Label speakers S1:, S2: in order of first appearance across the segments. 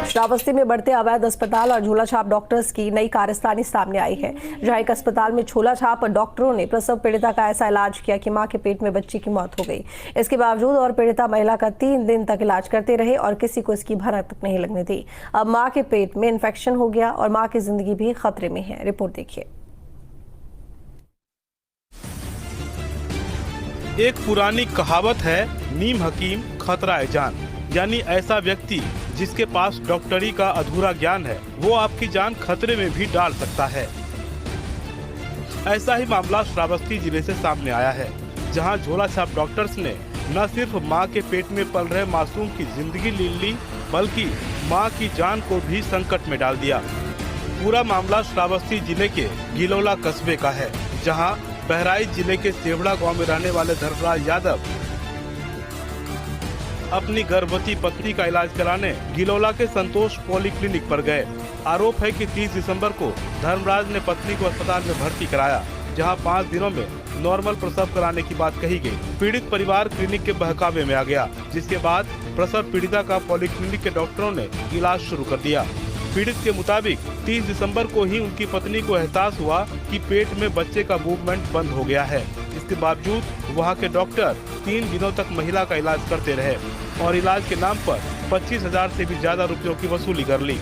S1: श्रावस्ती में बढ़ते अवैध अस्पताल और झोला छाप डॉक्टर्स की नई कारस्तानी सामने आई है, जहां एक अस्पताल में झोला छाप डॉक्टरों ने प्रसव पीड़िता का ऐसा इलाज किया कि मां के पेट में बच्चे की मौत हो गई। इसके बावजूद और पीड़िता महिला का 3 दिन तक इलाज करते रहे और किसी को इसकी भनक तक नहीं लगने दी। अब मां के पेट में इन्फेक्शन हो गया और मां की जिंदगी भी खतरे में है। रिपोर्ट देखिए।
S2: एक पुरानी कहावत है, नीम हकीम खतरा है जान। यानी ऐसा व्यक्ति जिसके पास डॉक्टरी का अधूरा ज्ञान है, वो आपकी जान खतरे में भी डाल सकता है। ऐसा ही मामला श्रावस्ती जिले से सामने आया है, जहां झोला छाप डॉक्टर्स ने न सिर्फ मां के पेट में पल रहे मासूम की जिंदगी ले ली, बल्कि मां की जान को भी संकट में डाल दिया। पूरा मामला श्रावस्ती जिले के गिलौला कस्बे का है, जहां बहराइच जिले के सेवड़ा गांव में रहने वाले धर्मराज यादव अपनी गर्भवती पत्नी का इलाज कराने गिलौला के संतोष पॉलीक्लिनिक पर गए। आरोप है कि 30 दिसंबर को धर्मराज ने पत्नी को अस्पताल में भर्ती कराया, जहां 5 दिनों में नॉर्मल प्रसव कराने की बात कही गई। पीड़ित परिवार क्लिनिक के बहकावे में आ गया, जिसके बाद प्रसव पीड़िता का पॉलीक्लिनिक के डॉक्टरों ने इलाज शुरू कर दिया। पीड़ित के मुताबिक 30 दिसंबर को ही उनकी पत्नी को एहसास हुआ कि पेट में बच्चे का मूवमेंट बंद हो गया है। इसके बावजूद वहां के डॉक्टर 3 दिनों तक महिला का इलाज करते रहे और इलाज के नाम पर 25,000 से भी ज्यादा रुपयों की वसूली कर ली।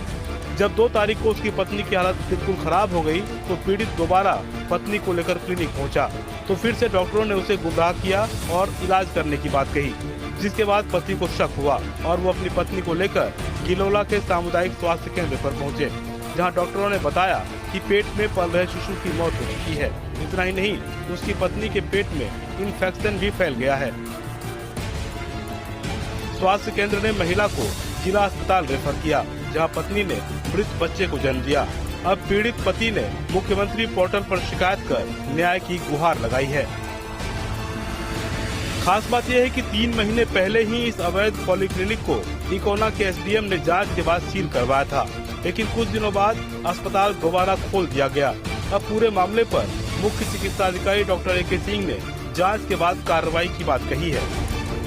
S2: जब 2 तारीख को उसकी पत्नी की हालत बिल्कुल खराब हो गई, तो पीड़ित दोबारा पत्नी को लेकर क्लिनिक पहुंचा, तो फिर से डॉक्टरों ने उसे गुमराह किया और इलाज करने की बात कही, जिसके बाद पति को शक हुआ और वो अपनी पत्नी को लेकर गिलौला के सामुदायिक स्वास्थ्य केंद्र पर पहुंचे, जहां डॉक्टरों ने बताया कि पेट में पल रहे शिशु की मौत हो चुकी है। इतना ही नहीं, उसकी पत्नी के पेट में इन्फेक्शन भी फैल गया है। स्वास्थ्य केंद्र ने महिला को जिला अस्पताल रेफर किया, जहां पत्नी ने मृत बच्चे को जन्म दिया। अब पीड़ित पति ने मुख्यमंत्री पोर्टल पर शिकायत कर न्याय की गुहार लगाई है। खास बात यह है कि 3 महीने पहले ही इस अवैध पॉलीक्लिनिक को इकोना के एसडीएम ने जांच के बाद सील करवाया था, लेकिन कुछ दिनों बाद अस्पताल दोबारा खोल दिया गया। अब पूरे मामले पर मुख्य चिकित्सा अधिकारी डॉक्टर ए.के. सिंह ने जांच के बाद कार्रवाई की बात कही है।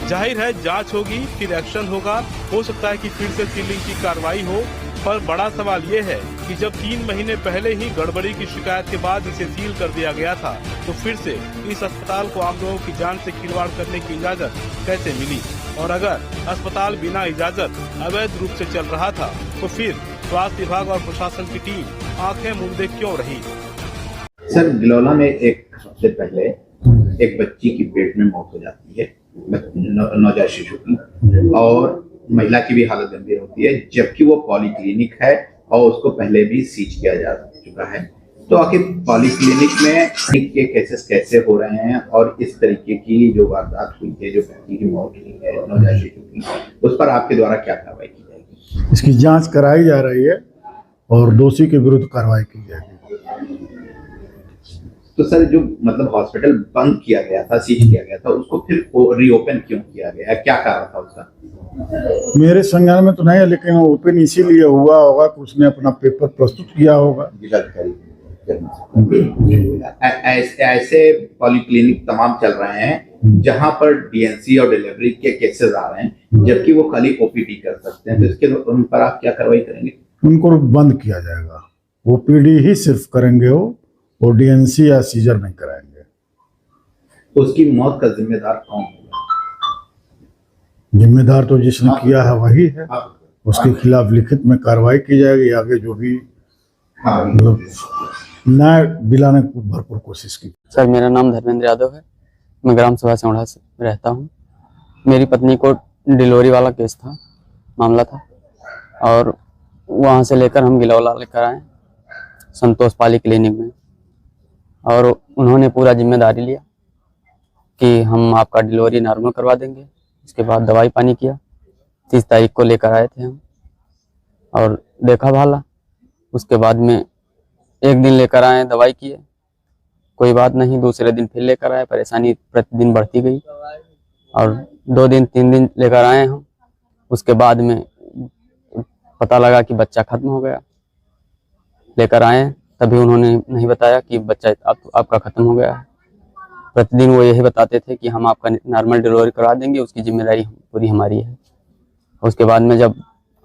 S2: जाहिर है जांच होगी, फिर एक्शन होगा। हो सकता है कि फिर से सीलिंग की कार्रवाई हो, पर बड़ा सवाल ये है कि जब 3 महीने पहले ही गड़बड़ी की शिकायत के बाद इसे सील कर दिया गया था, तो फिर से इस अस्पताल को आम लोगों की जान से खिलवाड़ करने की इजाजत कैसे मिली? और अगर अस्पताल बिना इजाजत अवैध रूप से चल रहा था, तो फिर स्वास्थ्य विभाग और प्रशासन की टीम आंखें मूंदे क्यों रही?
S3: सर, गिलौला में एक हफ्ते पहले एक बच्ची की पेट में मौत हो जाती है, नवजात शिशु की, और महिला की भी हालत गंभीर होती है, जबकि वो पॉलीक्लिनिक है और उसको पहले भी सीज किया जा चुका है। तो आखिर पॉलीक्लिनिक में के केसेस कैसे हो रहे हैं और इस तरीके की जो वारदात हुई है, जो बच्ची की मौत हुई है नवजात शिशु की, उस पर आपके द्वारा क्या कार्रवाई की जाएगी?
S4: इसकी जांच कराई जा रही है और दोषी के विरुद्ध कार्रवाई की जाएगी।
S3: तो सर, जो मतलब हॉस्पिटल बंद किया गया था, सीज किया गया था, उसको फिर रीओपन क्यों किया गया? क्या कारण था उसका?
S4: मेरे संज्ञान में तो नहीं है, लेकिन ओपन इसीलिए हुआ होगा कि उसने अपना पेपर प्रस्तुत किया होगा।
S3: ऐसे पॉलीक्लिनिक तमाम चल रहे हैं जहां पर डीएनसी और डिलीवरी के केसेस आ रहे हैं, जबकि वो खाली ओपीडी कर सकते हैं। तो इसके उन पर आप क्या कार्रवाई करेंगे?
S4: उनको बंद किया जाएगा, ओपीडी ही सिर्फ करेंगे वो, और डीएनसी या सीजर नहीं कराएंगे।
S3: उसकी मौत का जिम्मेदार कौन होगा?
S4: जिम्मेदार तो जिसने किया है वही है, उसके खिलाफ लिखित में कार्रवाई की जाएगी। आगे जो भी मतलब न्याय दिलाने की भरपूर कोशिश की।
S5: सर, मेरा नाम धर्मेंद्र यादव है, मैं ग्राम सभा सेवड़ा से रहता हूँ। मेरी पत्नी को डिलीवरी वाला केस था, मामला था, और वहाँ से लेकर हम गिलौला लेकर आए संतोष पॉलीक्लिनिक में, और उन्होंने पूरा जिम्मेदारी लिया कि हम आपका डिलीवरी नॉर्मल करवा देंगे। उसके बाद दवाई पानी किया। 30 तारीख को लेकर आए थे हम और देखा भाला। उसके बाद में एक दिन लेकर आए, दवाई किए, कोई बात नहीं। दूसरे दिन फिर लेकर आए, परेशानी प्रतिदिन बढ़ती गई और 2 दिन 3 दिन लेकर आए हम। उसके बाद में पता लगा कि बच्चा खत्म हो गया। लेकर आए तभी उन्होंने नहीं बताया कि बच्चा आपका खत्म हो गया है। प्रतिदिन वो यही बताते थे कि हम आपका नॉर्मल डिलीवरी करा देंगे, उसकी जिम्मेदारी पूरी हमारी है। उसके बाद में जब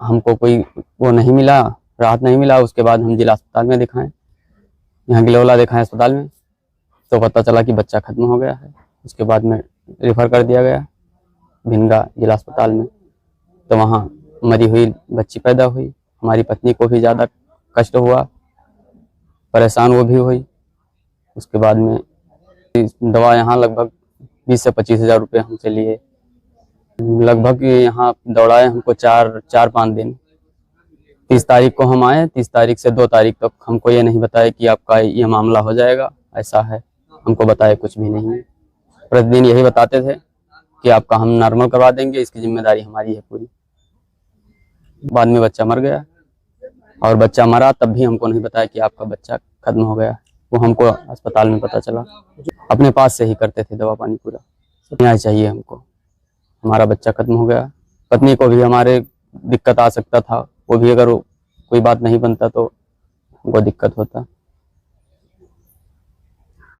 S5: हमको कोई वो नहीं मिला, राहत नहीं मिला। उसके बाद हम जिला अस्पताल में दिखाएं, यहाँ गिलौला दिखाएं अस्पताल में, तो पता चला कि बच्चा खत्म हो गया है। उसके बाद में रेफर कर दिया गया भिनगा जिला अस्पताल में, तो वहाँ मरी हुई बच्ची पैदा हुई। हमारी पत्नी को भी ज़्यादा कष्ट हुआ, परेशान वो भी हुई। उसके बाद में दवा यहाँ लगभग 20 से 25 हज़ार रुपये हमसे लिए। लगभग यहाँ दौड़ाए हमको 4-5 दिन। 30 तारीख को हम आए, 30 तारीख से 2 तारीख तक हमको ये नहीं बताया कि आपका ये मामला हो जाएगा, ऐसा है। हमको बताया कुछ भी नहीं है। प्रतिदिन यही बताते थे कि आपका हम नॉर्मल करवा देंगे, इसकी जिम्मेदारी हमारी है पूरी। बाद में बच्चा मर गया, और बच्चा मरा तब भी हमको नहीं बताया कि आपका बच्चा खत्म हो गया। वो हमको अस्पताल में पता चला। अपने पास से ही करते थे दवा पानी पूरा। न्याय चाहिए हमको, हमारा बच्चा खत्म हो गया। पत्नी को भी हमारे दिक्कत आ सकता था, वो भी अगर कोई बात नहीं बनता तो हमको दिक्कत होता।